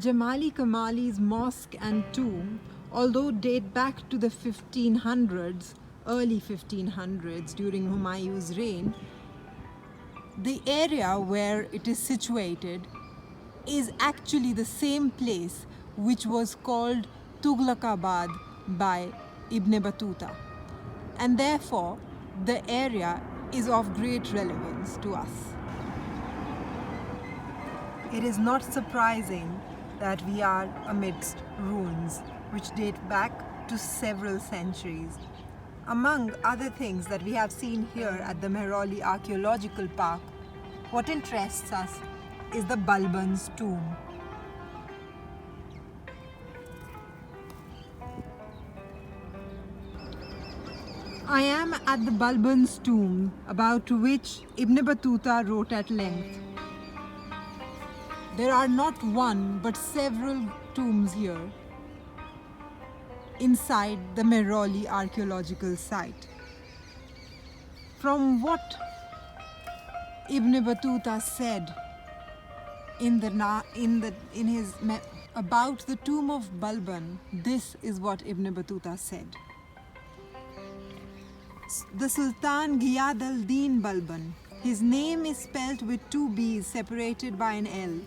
Jamali Kamali's mosque and tomb, although date back to the 1500s, early 1500s during Humayun's reign, the area where it is situated is actually the same place which was called Tughlaqabad by Ibn Battuta, and therefore the area is of great relevance to us. It is not surprising that we are amidst ruins which date back to several centuries. Among other things that we have seen here at the Mehrauli Archaeological Park, what interests us is the Balban's tomb. I am at the Balban's tomb, about which Ibn Battuta wrote at length. There are not one but several tombs here inside the Mehrauli archaeological site. From what Ibn Battuta said about the tomb of Balban, this is what Ibn Battuta said. The Sultan Ghiyas Din Balban. His name is spelt with two B's separated by an L,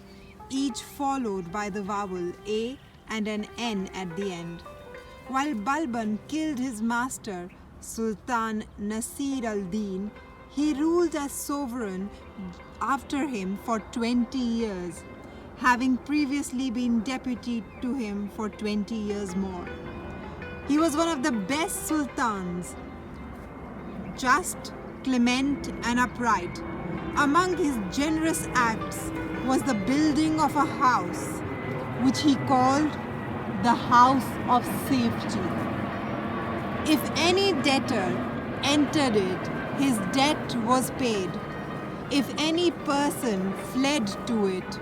each followed by the vowel A and an N at the end. While Balban killed his master, Sultan Nasiruddin, he ruled as sovereign after him for 20 years, having previously been deputy to him for 20 years more. He was one of the best sultans, just, clement and upright. Among his generous acts was the building of a house which he called the House of Safety. If any debtor entered it, his debt was paid. If any person fled to it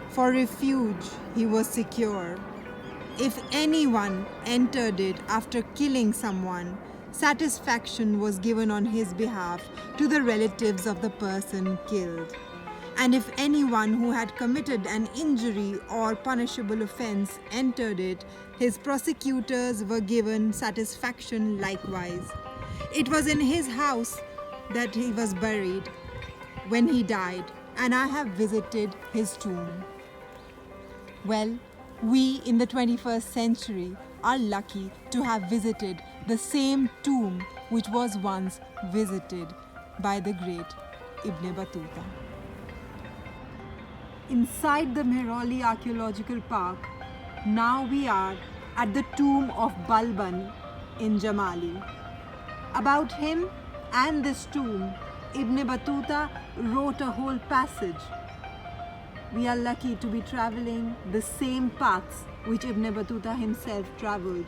for refuge, he was secure. If anyone entered it after killing someone, satisfaction was given on his behalf to the relatives of the person killed. And if anyone who had committed an injury or punishable offense entered it, his prosecutors were given satisfaction likewise. It was in his house that he was buried when he died, and I have visited his tomb. Well, we in the 21st century are lucky to have visited the same tomb which was once visited by the great Ibn Battuta. Inside the Mehrauli Archaeological Park, now we are at the tomb of Balban in Jamali. About him and this tomb, Ibn Battuta wrote a whole passage. We are lucky to be traveling the same paths which Ibn Battuta himself traveled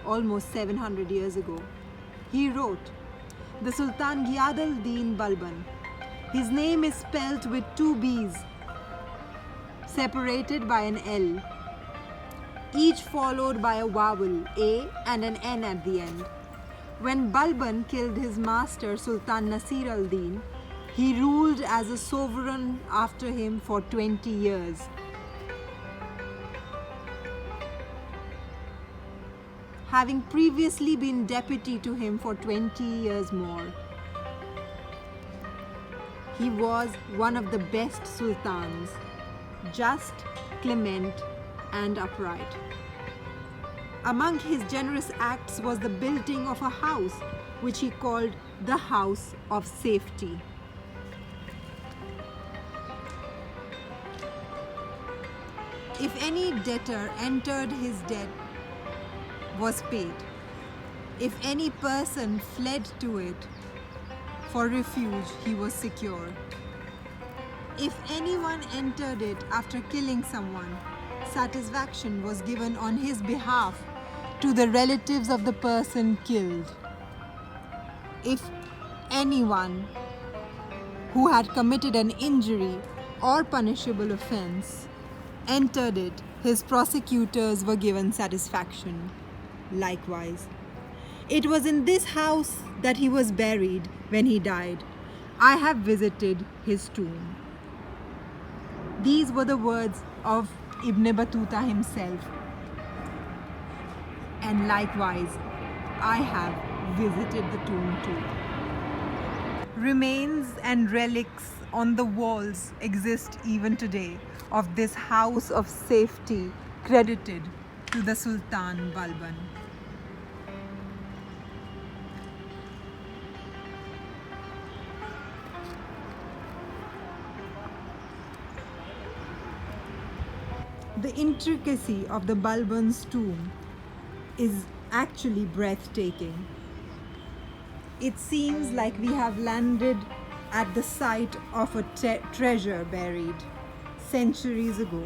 almost 700 years ago. He wrote, the Sultan Ghiyas Din Balban. His name is spelt with two B's separated by an L, each followed by a vowel A and an N at the end. When Balban killed his master Sultan Nasiruddin, he ruled as a sovereign after him for 20 years. Having previously been deputy to him for 20 years more. He was one of the best sultans, just, clement and upright. Among his generous acts was the building of a house which he called the House of Safety. If any debtor entered, his debt was paid. If any person fled to it for refuge, he was secure. If anyone entered it after killing someone, satisfaction was given on his behalf to the relatives of the person killed. If anyone who had committed an injury or punishable offense entered it, his prosecutors were given satisfaction likewise. It was in this house that he was buried when he died. I have visited his tomb. These were the words of Ibn Battuta himself. And likewise, I have visited the tomb too. Remains and relics on the walls exist even today of this house of safety credited to the Sultan Balban. The intricacy of the Balban's tomb is actually breathtaking. It seems like we have landed at the site of a treasure buried centuries ago.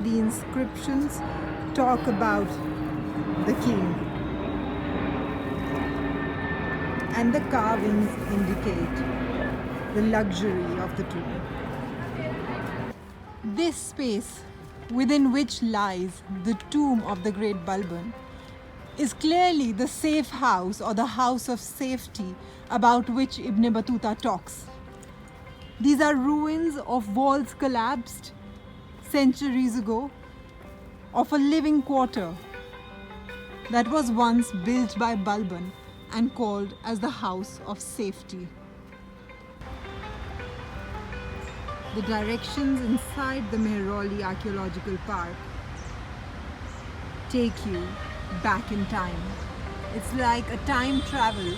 The inscriptions talk about the king, and the carvings indicate the luxury of the tomb. This space within which lies the tomb of the great Balban is clearly the safe house or the house of safety about which Ibn Battuta talks. These are ruins of walls collapsed centuries ago, of a living quarter that was once built by Balban and called as the house of safety. The directions inside the Mehrauli Archaeological Park take you back in time. It's like a time travel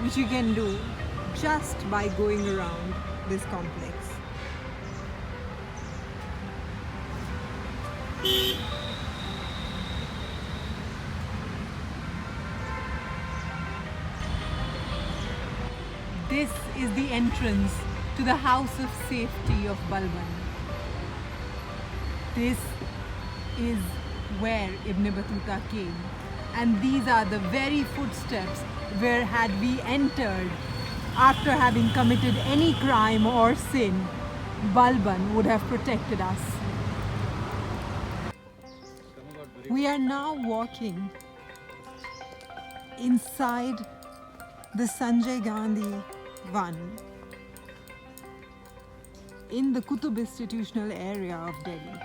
which you can do just by going around this complex. This is the entrance to the house of safety of Balban. This is where Ibn Battuta came, and these are the very footsteps where, had we entered after having committed any crime or sin, Balban would have protected us. We are now walking inside the Sanjay Gandhi One in the Qutub institutional area of Delhi.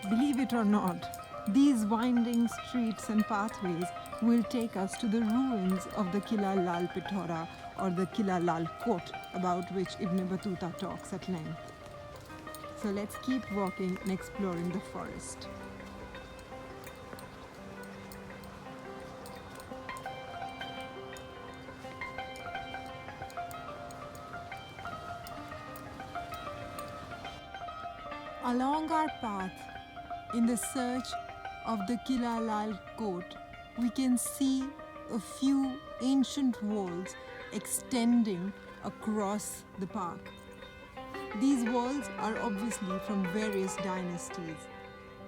Believe it or not, these winding streets and pathways will take us to the ruins of the Qila Lal Pithora or the Qila Lal Kot, about which Ibn Battuta talks at length. So let's keep walking and exploring the forest. Along our path, in the search of the Qila Lal Kot, we can see a few ancient walls extending across the park. These walls are obviously from various dynasties.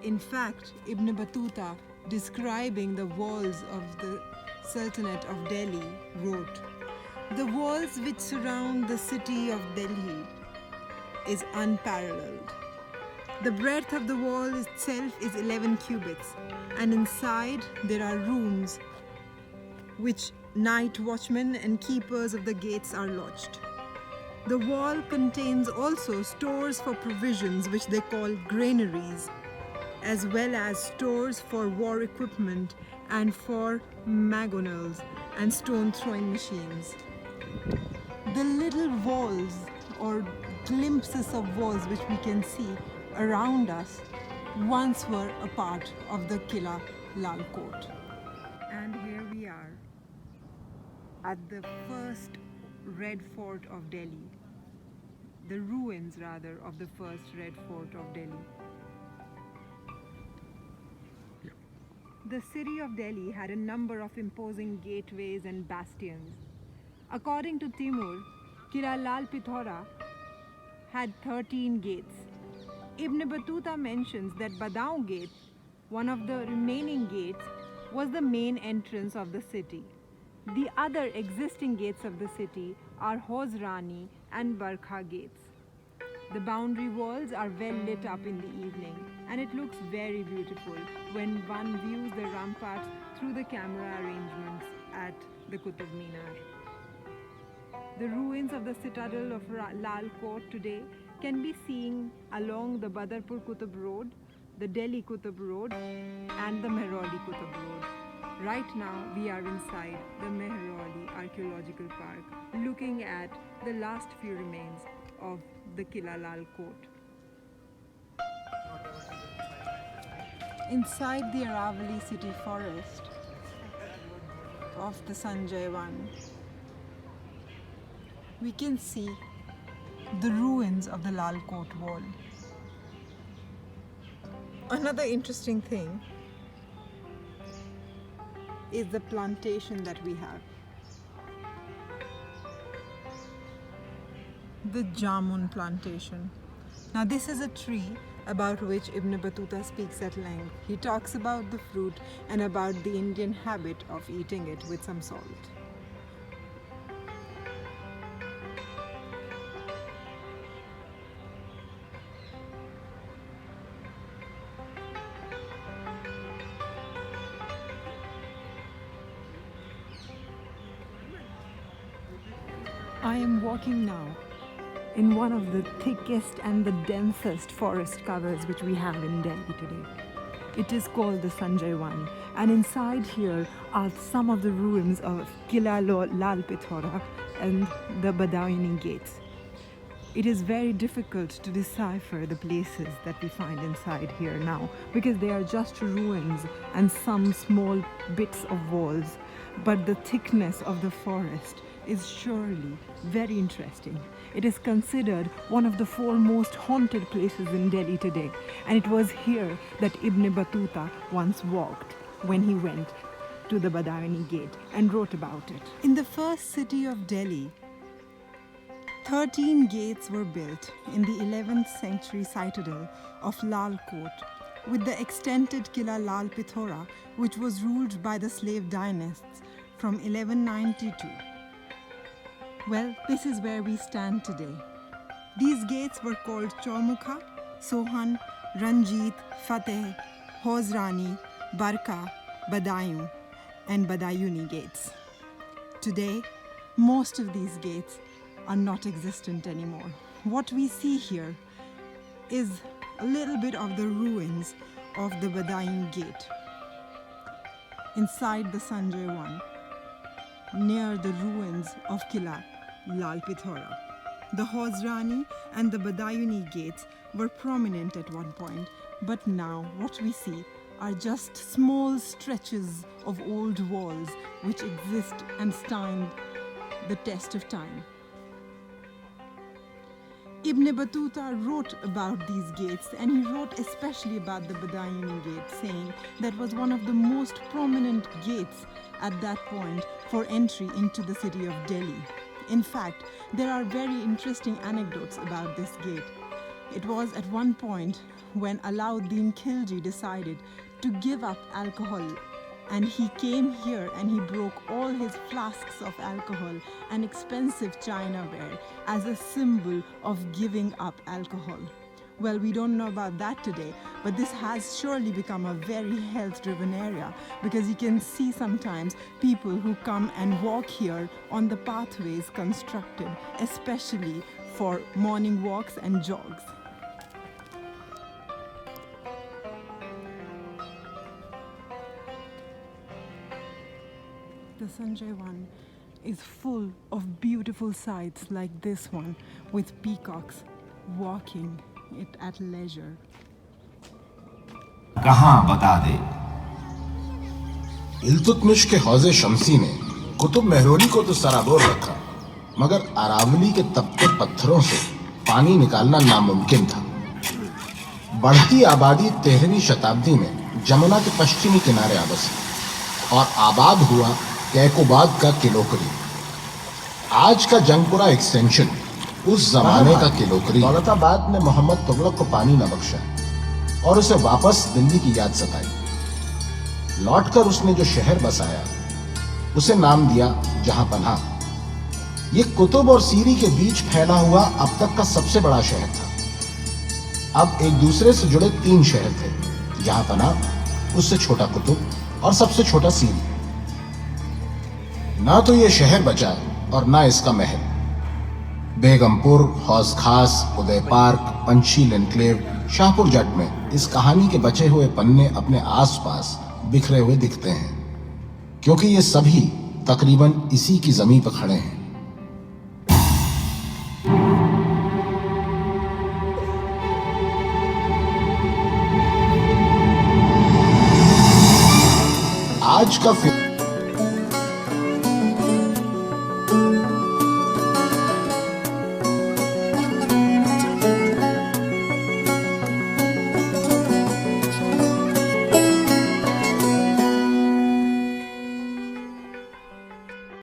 In fact, Ibn Battuta, describing the walls of the Sultanate of Delhi, wrote, "The walls which surround the city of Delhi is unparalleled. The breadth of the wall itself is 11 cubits, and inside there are rooms which night watchmen and keepers of the gates are lodged. The wall contains also stores for provisions which they call granaries, as well as stores for war equipment and for mangonels and stone throwing machines." The little walls or glimpses of walls which we can see around us once were a part of the Qila Lal Kot. And here we are at the first Red Fort of Delhi, the ruins rather of the first Red Fort of Delhi. The city of Delhi had a number of imposing gateways and bastions. According to Timur, Qila Lal Pithora had 13 gates. Ibn Battuta mentions that Badaun Gate, one of the remaining gates, was the main entrance of the city. The other existing gates of the city are Hosrani and Barkha gates. The boundary walls are well lit up in the evening. and it looks very beautiful when one views the ramparts through the camera arrangements at the Qutub Minar. The ruins of the citadel of Lal Kot today can be seen along the Badarpur Qutub Road, the Delhi Qutub Road and the Mehrauli Qutub Road. Right now we are inside the Mehrauli Archaeological Park, looking at the last few remains of the Qila Lal Kot. Inside the Aravalli city forest of the Sanjay One, we can see the ruins of the Lal Kot wall. Another interesting thing is the plantation that we have. The Jamun plantation. Now this is a tree about which Ibn Battuta speaks at length. He talks about the fruit and about the Indian habit of eating it with some salt. I am walking now in one of the thickest and the densest forest covers which we have in Delhi today. It is called the Sanjay One, and inside here are some of the ruins of Qila Lal Pithora and the Badawini gates. It is very difficult to decipher the places that we find inside here now because they are just ruins and some small bits of walls, but the thickness of the forest is surely very interesting. It is considered one of the 4 most haunted places in Delhi today, and it was here that Ibn Battuta once walked when he went to the Badawini gate and wrote about it. In the first city of Delhi, 13 gates were built in the 11th century citadel of Lal Kot, with the extended Qila Lal Pithora, which was ruled by the slave dynasts from 1192. Well, this is where we stand today. These gates were called Chaumukha, Sohan, Ranjit, Fateh, Hosrani, Barka, Badaयूं, and Badayuni gates. Today, most of these gates are not existent anymore. What we see here is a little bit of the ruins of the Badayuni gate inside the Sanjay One, near the ruins of Qila Lal Pithora. The Hosrani and the Badayuni gates were prominent at one point, but now what we see are just small stretches of old walls which exist and stand the test of time. Ibn Battuta wrote about these gates, and he wrote especially about the Badayuni gate, saying that was one of the most prominent gates at that point for entry into the city of Delhi. In fact, there are very interesting anecdotes about this gate. It was at one point when Alauddin Khilji decided to give up alcohol, and he came here and he broke all his flasks of alcohol and expensive chinaware as a symbol of giving up alcohol. Well, we don't know about that today, but this has surely become a very health-driven area, because you can see sometimes people who come and walk here on the pathways constructed especially for morning walks and jogs. The Sanjay One is full of beautiful sights like this one, with peacocks walking it at leisure. कहाँ बता दे। इल्तुतमिश के हौजे शमसी ने कुतुब मेहरौली को तो सराबोर रखा, मगर अरावली के तपते पत्थरों से पानी निकालना नामुमकिन था। बढ़ती आबादी 13वीं शताब्दी में जमुना के पश्चिमी किनारे आ बसी और आबाद हुआ कैकोबाद का किलोकरी। आज का जंगपुरा एक्सटेंशन उस जमाने का किलोकरी। दौलताबाद ने मोहम्मद तुगलक को पानी न बख्शा और उसे वापस दिल्ली की याद सताई। लौटकर उसने जो शहर बसाया उसे नाम दिया जहां पनाह। ये कुतुब और सीरी के बीच फैला हुआ अब तक का सबसे बड़ा शहर था। अब एक दूसरे से जुड़े 3 शहर थे, जहां पना, उससे छोटा कुतुब और सबसे छोटा सीन। ना तो ये शहर बचा और ना इसका महल। बेगमपुर, हौज खास, उदय पार्क, पंचशील एनक्लेव, शाहपुर जट में इस कहानी के बचे हुए पन्ने अपने आसपास बिखरे हुए दिखते हैं, क्योंकि ये सभी तकरीबन इसी की जमीन पर खड़े हैं। आज का